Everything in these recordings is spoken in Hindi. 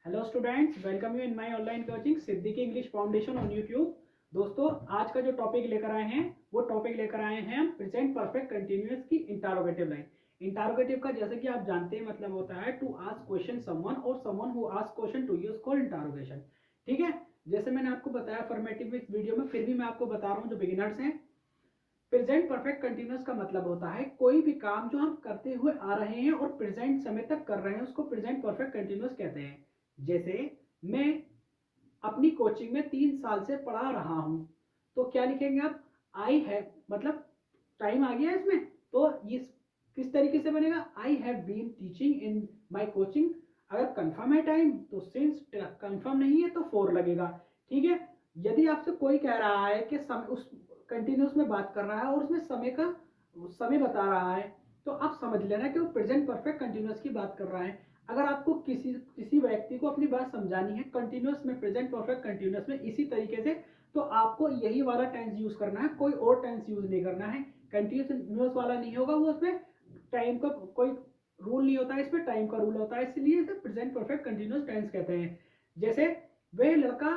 Hello students, welcome you in my online coaching Siddiqui English foundation on YouTube. दोस्तों, आज का जो टॉपिक लेकर आए हैं वो टॉपिक लेकर आए हैं हम प्रेजेंट परफेक्ट कंटिन्यूअस की इंटरोगेटिव लाइन। इंटरोगेटिव का जैसे कि आप जानते हैं मतलब होता है टू आस्क क्वेश्चन समवन और someone who ask question to you is called interrogation. ठीक है, जैसे मैंने आपको बताया फॉर्मेटिव इस वीडियो में, फिर भी मैं आपको बता रहा हूँ जो बिगिनर्स हैं। प्रेजेंट परफेक्ट कंटिन्यूअस का मतलब होता है कोई भी काम जो हम करते हुए आ रहे हैं और प्रेजेंट समय तक कर रहे हैं उसको प्रेजेंट परफेक्ट कंटिन्यूअस कहते हैं। जैसे मैं अपनी कोचिंग में 3 साल से पढ़ा रहा हूं, तो क्या लिखेंगे आप? आई हैव, मतलब टाइम आ गया इसमें, तो ये किस तरीके से बनेगा? I have been teaching in my coaching. अगर कंफर्म है टाइम तो सिंस, कंफर्म नहीं है तो फोर लगेगा। ठीक है, यदि आपसे कोई कह रहा है कि समय उस कंटिन्यूस में बात कर रहा है और उसमें समय बता रहा है, तो आप समझ लेना कि वो प्रेजेंट परफेक्ट कंटिन्यूस की बात कर रहा है। अगर आपको किसी किसी व्यक्ति को अपनी बात समझानी है कंटिन्यूस में, प्रेजेंट परफेक्ट कंटिन्यूस में इसी तरीके से, तो आपको यही वाला टेंस यूज करना है, कोई और टेंस यूज नहीं करना है। कंटिन्यूस वाला नहीं होगा, वो उसमें टाइम का कोई रूल नहीं होता है, इसमें टाइम का रूल होता है, इसलिए इसे प्रेजेंट परफेक्ट कंटिन्यूस टेंस कहते हैं। जैसे वह लड़का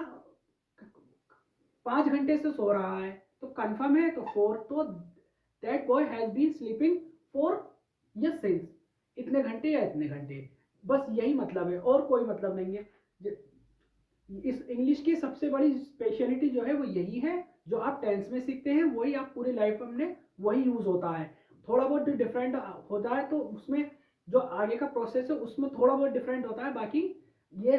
5 घंटे से सो रहा है, तो कंफर्म है तो फोर, तो that boy has been sleeping for, yes since, इतने घंटे या इतने घंटे, बस यही मतलब है और कोई मतलब नहीं है। इस इंग्लिश की सबसे बड़ी स्पेशलिटी जो है वो यही है, जो आप टेंस में सीखते हैं वही आप पूरी लाइफ में वही यूज होता है। थोड़ा बहुत डिफरेंट होता है तो उसमें जो आगे का प्रोसेस है उसमें थोड़ा बहुत डिफरेंट होता है, बाकी ये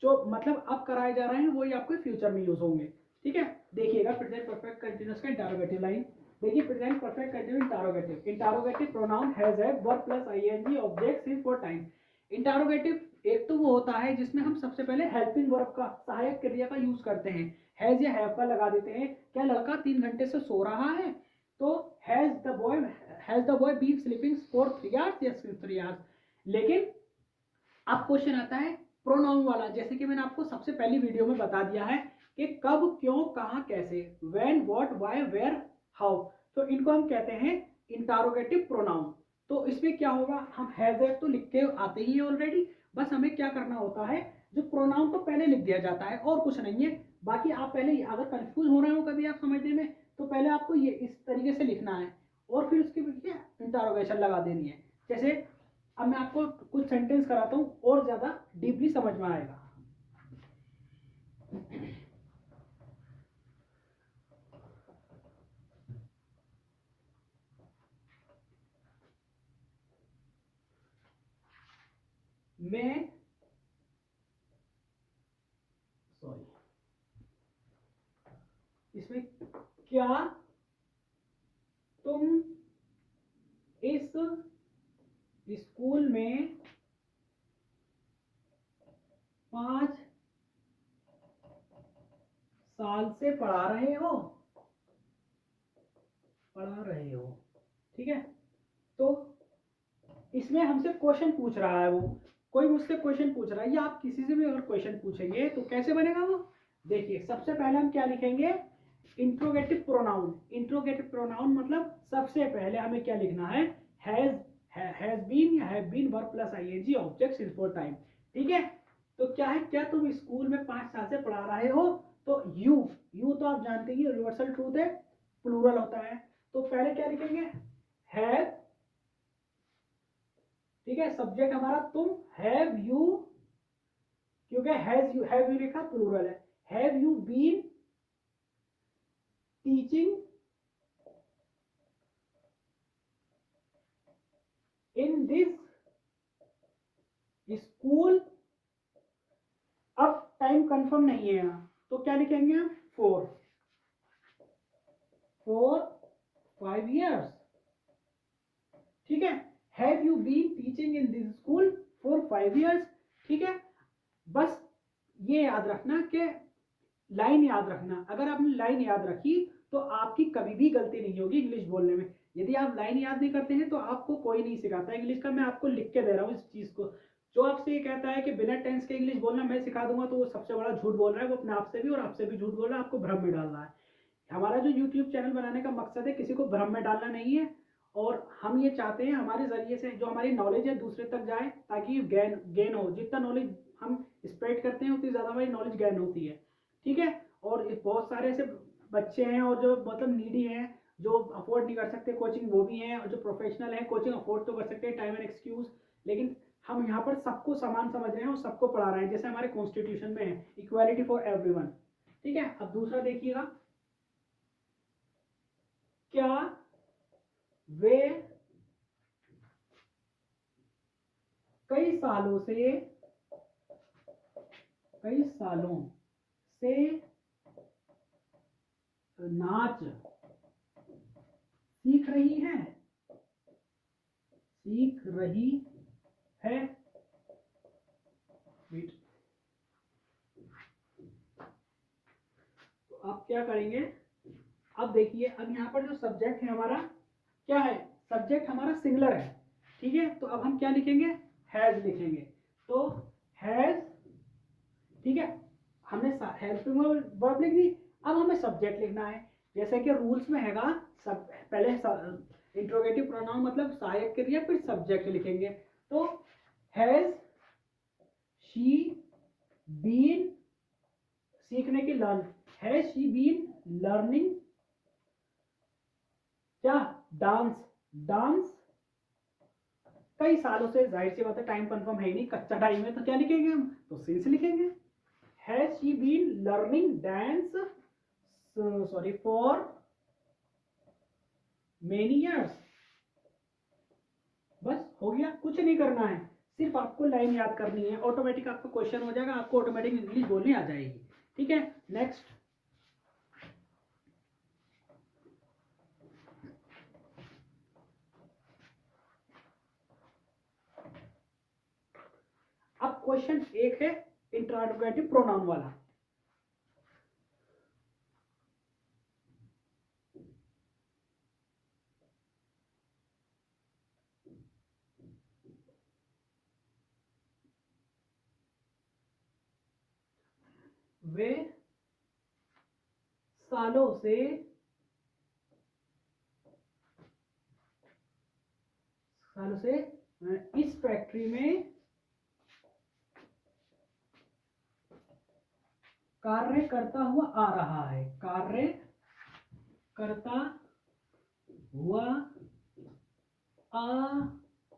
जो मतलब अब कराए जा रहे हैं वही आपके फ्यूचर में यूज होंगे। ठीक है, देखिएगा प्रेजेंट परफेक्ट कंटीन्यूअस का इंटरोगेटिव लाइन। देखिए present perfect continuous interrogative, interrogative pronoun has है verb plus ING object since for time. Interrogative एक तो वो होता है जिसमें हम सबसे पहले हेल्पिंग वर्ब का, सहायक क्रिया का यूज करते हैं, हैज या हैव का लगा देते हैं। क्या लड़का 3 घंटे से सो रहा है, तो has the boy been sleeping for 3 hours, yes 3 hours. लेकिन अब क्वेश्चन आता है प्रोनाउन वाला, जैसे कि मैंने आपको सबसे पहली वीडियो में बता दिया है कि कब, क्यों, कहां, कैसे, when, what, why, where, how, तो इनको हम कहते हैं इंटरोगेटिव प्रोनाउन। तो इसमें क्या होगा, हम हैज तो लिख के आते ही है ऑलरेडी, बस हमें क्या करना होता है, जो प्रोनाउन तो पहले लिख दिया जाता है और कुछ नहीं है। बाकी आप पहले अगर कंफ्यूज हो रहे हो कभी आप समझने में, तो पहले आपको ये इस तरीके से लिखना है और फिर उसके पीछे इंटरोगेशन लगा देनी है। जैसे अब मैं आपको कुछ सेंटेंस कराता हूं और ज्यादा डीपली समझ में आएगा। मैं, सॉरी, इसमें क्या तुम इस स्कूल में 5 साल से पढ़ा रहे हो। ठीक है, तो इसमें हमसे क्वेश्चन पूछ रहा है, वो कोई मुझसे क्वेश्चन पूछ रहा है या आप किसी से भी अगर क्वेश्चन पूछेंगे तो कैसे बनेगा वो? देखिए सबसे पहले हम क्या लिखेंगे, इंट्रोगेटिव प्रोनाउन। इंट्रोगेटिव प्रोनाउन मतलब सबसे पहले हमें क्या लिखना है, हैज बीन या have been verb plus ING object since for time. ठीक है, तो क्या है, क्या तुम स्कूल में 5 साल से पढ़ा रहे हो, तो यू तो आप जानते हैं यूनिवर्सल ट्रूथ है, प्लूरल होता है, तो पहले क्या लिखेंगे, हैव। ठीक है, सब्जेक्ट हमारा तुम, हैव यू, क्योंकि हैव यू लिखा प्लूरल है, have you been teaching in this school. अब टाइम कंफर्म नहीं है यहाँ, तो क्या लिखेंगे हम, फोर 5 years। ठीक है, have you been teaching in this school for 5 years। ठीक है, बस ये याद रखना कि लाइन याद रखना, अगर आपने लाइन याद रखी तो आपकी कभी भी गलती नहीं होगी इंग्लिश बोलने में। यदि आप लाइन याद नहीं करते हैं तो आपको कोई नहीं सिखाता इंग्लिश का, मैं आपको लिख के दे रहा हूँ इस चीज को। जो आपसे ये कहता है कि बिना टेंस के इंग्लिश बोलना मैं सिखा दूंगा, तो वो सबसे बड़ा झूठ बोल रहा है, वो अपने आप से भी और आपसे भी झूठ बोल रहा है, आपको भ्रम में डाल रहा है। हमारा जो यूट्यूब चैनल बनाने का मकसद है किसी को भ्रम में डालना नहीं है, और हम ये चाहते हैं हमारे जरिए से जो हमारी नॉलेज है दूसरे तक जाए, ताकि गेन हो, जितना नॉलेज हम स्प्रेड करते हैं उतनी ज़्यादा हमारी नॉलेज गेन होती है, ठीक है। और बहुत सारे ऐसे बच्चे हैं और जो मतलब नीडी हैं, जो अफोर्ड नहीं कर सकते कोचिंग, वो भी हैं, और जो प्रोफेशनल हैं कोचिंग अफोर्ड तो कर सकते हैं, टाइम एंड एक्सक्यूज, लेकिन हम यहाँ पर सबको समान समझ रहे हैं और सबको पढ़ा रहे हैं, जैसे हमारे कॉन्स्टिट्यूशन में है इक्वालिटी फॉर एवरीवन, ठीक है। अब दूसरा देखिएगा, क्या वे कई सालों से नाच सीख रही है तो आप क्या करेंगे, अब देखिए, अब यहाँ पर जो सब्जेक्ट है हमारा क्या है, सब्जेक्ट हमारा सिंगुलर है, ठीक है। तो अब हम क्या लिखेंगे, हैज लिखेंगे। तो हैज, ठीक है, हमने हेल्पिंग वर्ब लिख दी। अब हमें सब्जेक्ट लिखना है, जैसे कि रूल्स में हैगा, सब पहले इंट्रोगेटिव प्रोनाउन मतलब सहायक क्रिया, फिर सब्जेक्ट लिखेंगे। तो हैज शी बीन, सीखने की learn, has she been learning क्या, डांस कई सालों से, जाहिर सी बात है टाइम कंफर्म है ही नहीं, कच्चा टाइम है, तो क्या लिखेंगे हम, तो सिंस लिखेंगे। Has she been learning dance for many years. बस हो गया, कुछ नहीं करना है, सिर्फ आपको लाइन याद करनी है, ऑटोमेटिक आपका क्वेश्चन हो जाएगा, आपको ऑटोमेटिक इंग्लिश बोलनी आ जाएगी, ठीक है। नेक्स्ट, अब क्वेश्चन एक है इंट्रोगेटिव प्रोनाउन वाला। वे सालों से इस फैक्ट्री में कार्य करता हुआ आ रहा है, कार्य करता हुआ आ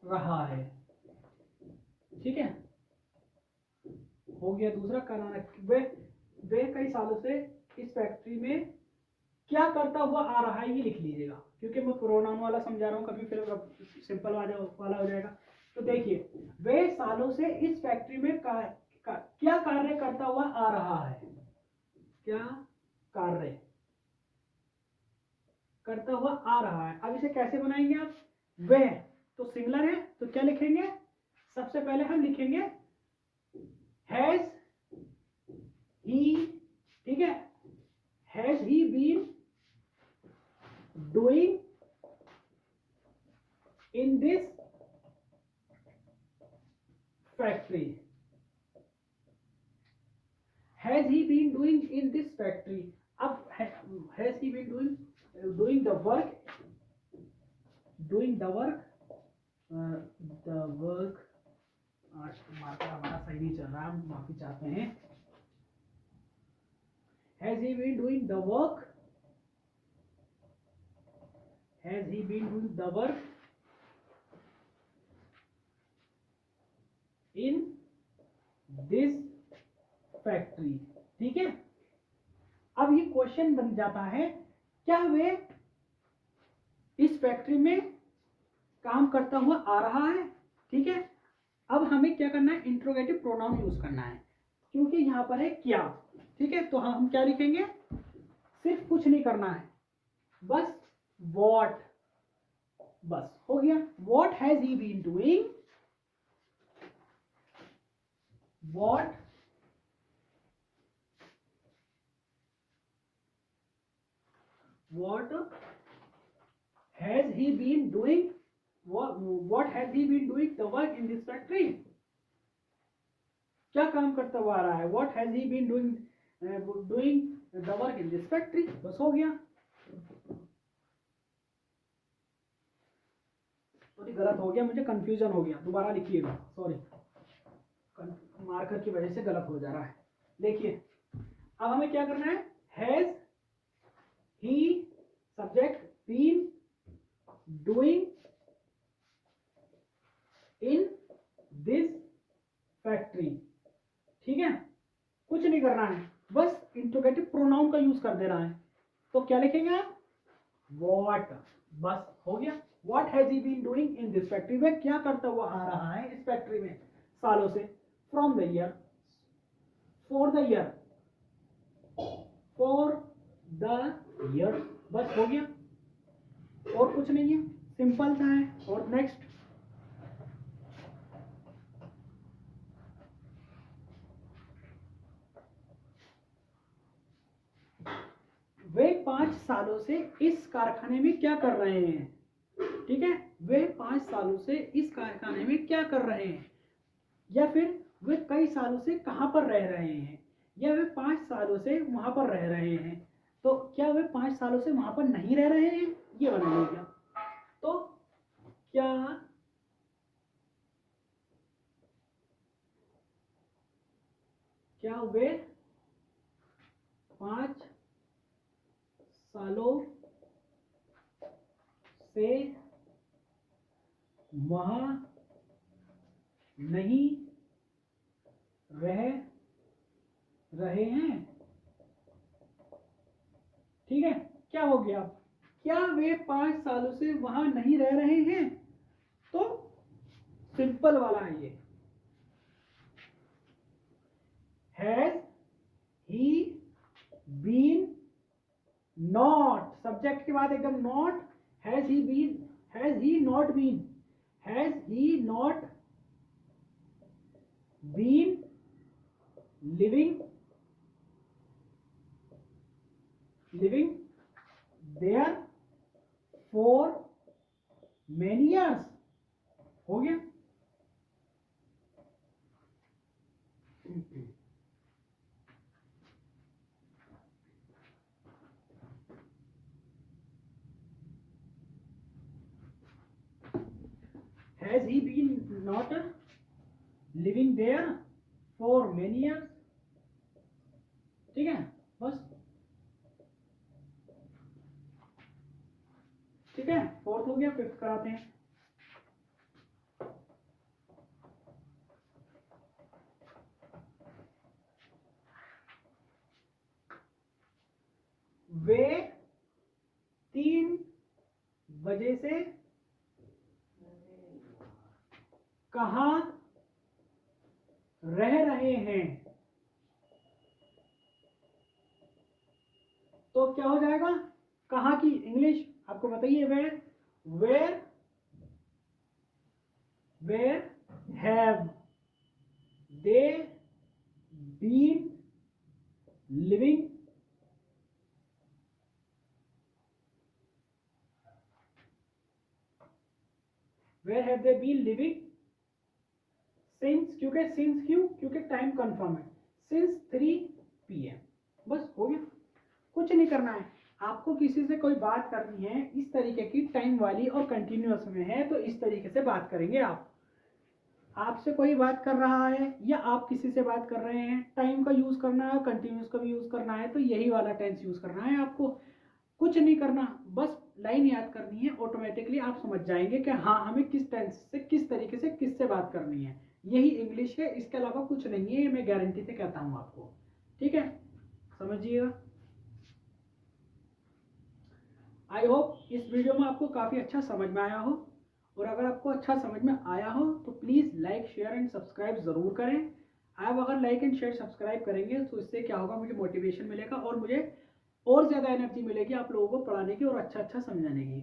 रहा है, ठीक है, हो गया। दूसरा कराना, वे कई सालों से इस फैक्ट्री में क्या करता हुआ आ रहा है, ये लिख लीजिएगा, क्योंकि मैं प्रोनाउन वाला समझा रहा हूँ, कभी फिर सिंपल वाला हो जाएगा। तो देखिए, वे सालों से इस फैक्ट्री में क्या कार्य करता हुआ आ रहा है, क्या कार्य करता हुआ आ रहा है। अब इसे कैसे बनाएंगे आप, वह तो सिंगुलर है, तो क्या लिखेंगे, सबसे पहले हम लिखेंगे हैज ही, ठीक है, has he been doing in this factory, has he been doing in this factory. अब has he been doing the work, आज मार्कर हमारा सही नहीं चल रहा, हम माफी चाहते हैं। Has he been doing the work, has he been doing the work in this factory, ठीक है। अब ये क्वेश्चन बन जाता है, क्या वे इस फैक्ट्री में काम करता हुआ आ रहा है, ठीक है। अब हमें क्या करना है, इंट्रोगेटिव प्रोनाउन यूज करना है, क्योंकि यहां पर है क्या, ठीक है। तो हम क्या लिखेंगे, सिर्फ कुछ नहीं करना है, बस वॉट, बस हो गया। What has he been doing, what has he been doing, what has he been doing the work in this factory, क्या काम करता हुआ आ रहा है, what has he been doing the work in this factory, बस हो गया। सॉरी गलत हो गया, मुझे कंफ्यूजन हो गया, दोबारा लिखिएगा, सॉरी, मार्क मार्कर की वजह से गलत हो जा रहा है। देखिए अब हमें क्या करना है, has he subject been doing in this factory. ठीक है, कुछ नहीं करना है, बस इंट्रोगेटिव प्रोनाउन का यूज कर देना है। तो क्या लिखेंगे आप, व्हाट, बस हो गया। What has he been doing in this factory, वह क्या करता हुआ आ रहा है इस फैक्ट्री में सालों से। From the year, for the year, for the year, बस हो गया, और कुछ नहीं है, सिंपल सा है। और नेक्स्ट, वे 5 सालों से इस कारखाने में क्या कर रहे हैं। ठीक है, वे 5 सालों से इस कारखाने में क्या कर रहे हैं, या फिर वे कई सालों से कहां पर रह रहे हैं, या वे 5 सालों से वहां पर रह रहे हैं। तो क्या वे 5 सालों से वहां पर नहीं रह रहे हैं, ये बनाइए क्या। तो क्या वे 5 सालों से वहां नहीं रह रहे हैं। ठीक है, क्या हो गया, क्या वे 5 सालों से वहां नहीं रह रहे हैं। तो सिंपल वाला है ये, has he been, not, subject के बाद एकदम not, has he been, has he not been, has he not been living there for many years. हो गया। Has he been not living there for many years। ठीक है, बस ठीक है, फोर्थ हो गया, फिफ्थ कराते हैं। वे 3 बजे से कहां रह रहे हैं। तो क्या हो जाएगा, कहां की इंग्लिश आपको बताइए, where have they been living where have they been living since, क्योंकि सिंस क्यों, क्योंकि टाइम कंफर्म है, सिंस 3 PM। बस हो गया, कुछ नहीं करना है। आपको किसी से कोई बात करनी है इस तरीके की टाइम वाली और कंटिन्यूअस में है, तो इस तरीके से बात करेंगे आप। आपसे कोई बात कर रहा है या आप किसी से बात कर रहे हैं, टाइम का यूज करना है और कंटिन्यूअस का भी यूज करना है, तो यही वाला टेंस यूज करना है आपको। कुछ नहीं करना, बस लाइन याद करनी है, ऑटोमेटिकली आप समझ जाएंगे कि हाँ हमें किस टेंस से, किस तरीके से, किससे बात करनी है। यही इंग्लिश है, इसके अलावा कुछ नहीं है, ये मैं गारंटी से कहता हूँ आपको। ठीक है, समझिएगा। आई होप इस वीडियो में आपको काफ़ी अच्छा समझ में आया हो, और अगर आपको अच्छा समझ में आया हो तो please like, share and subscribe ज़रूर करें। आप अगर लाइक एंड शेयर सब्सक्राइब करेंगे तो इससे क्या होगा, मुझे मोटिवेशन मिलेगा और मुझे और ज़्यादा एनर्जी मिलेगी आप लोगों को पढ़ाने की और अच्छा अच्छा समझाने की।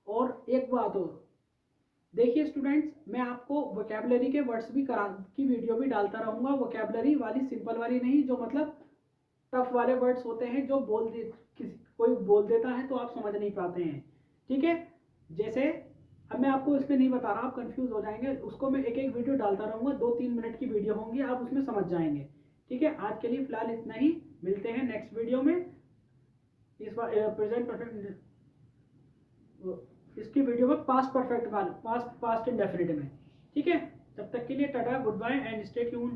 और एक बात और, देखिए स्टूडेंट्स, मैं आपको वोकैबुलरी के वर्ड्स भी की वीडियो भी डालता रहूँगा, वोकैबुलरी वाली, सिंपल वाली नहीं, जो मतलब टफ वाले वर्ड्स होते हैं, जो कोई बोल देता है तो आप समझ नहीं पाते हैं। ठीक है, जैसे अब मैं आपको इसमें नहीं बता रहा, आप कंफ्यूज हो जाएंगे, उसको मैं एक एक वीडियो डालता रहूँगा, 2-3 मिनट की वीडियो होंगी, आप उसमें समझ जाएंगे। ठीक है, आज के लिए फिलहाल इतना ही, मिलते हैं नेक्स्ट वीडियो में। इस बार प्रेजेंट परफेक्ट, इसकी वीडियो में पास्ट परफेक्ट वाला, पास्ट इंडेफिनिट में। ठीक है, तब तक के लिए tata, good bye and stay tune.